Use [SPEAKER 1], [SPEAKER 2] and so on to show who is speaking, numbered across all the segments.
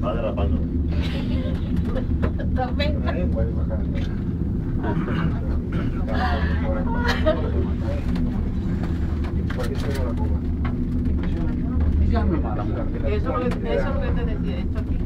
[SPEAKER 1] Padre la palma.
[SPEAKER 2] Eso es lo que te decía, esto aquí.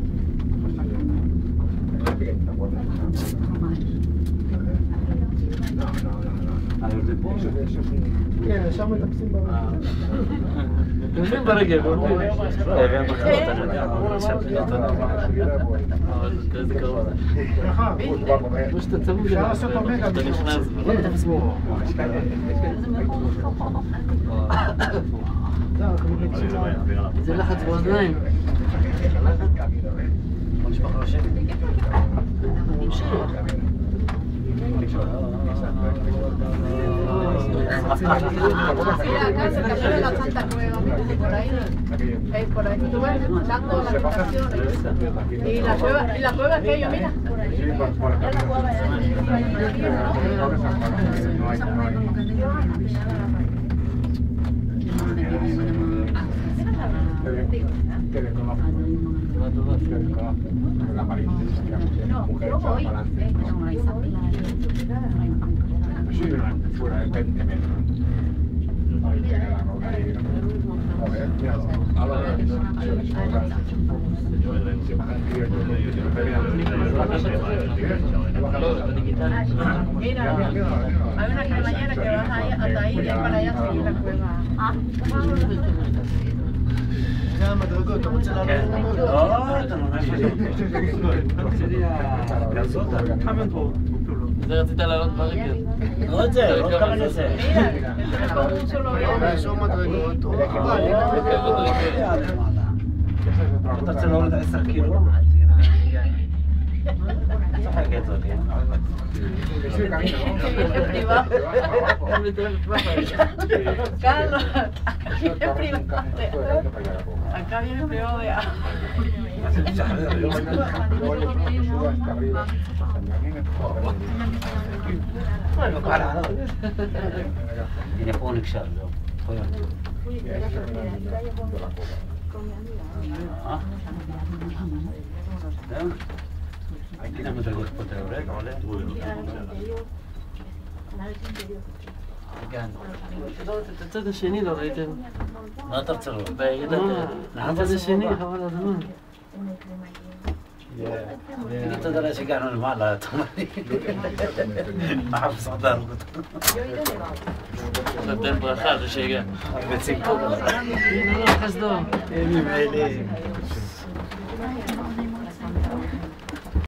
[SPEAKER 3] זה לחץ באוזניים.
[SPEAKER 2] Mira, acá se cayó de la Santa Cueva, por ahí, tú ves, dando las estaciones. Y la cueva aquello, mira.
[SPEAKER 4] Fuera de 20 metros. Ahí llega la roca ahí. A ver, mira, ahora
[SPEAKER 2] mira, hay una cremallera que baja ahí, hasta ahí y para allá seguir la cueva.
[SPEAKER 3] זה רצית לעלות ברגל.
[SPEAKER 1] לא את זה, לא כמה נעשה. אתה רוצה להוריד 10 קילו? צוחק את זאת.
[SPEAKER 2] Carlos, acá viene privado de agua.
[SPEAKER 1] הנה פה נקשר, זהו. זהו? הנה מדרגות פה אתה יורד, עולה?
[SPEAKER 3] את הצד השני לא ראיתם.
[SPEAKER 1] מה אתה רוצה לראות?
[SPEAKER 3] הצד השני, חבל הזמן.
[SPEAKER 1] תגיד תודה לה שהגענו למעלה, אתה אומר לי. מה בסדר?
[SPEAKER 3] נותן ברכה זה שהגע.
[SPEAKER 1] בציפור.
[SPEAKER 3] הנה לא חסדו.
[SPEAKER 1] הנה מלא.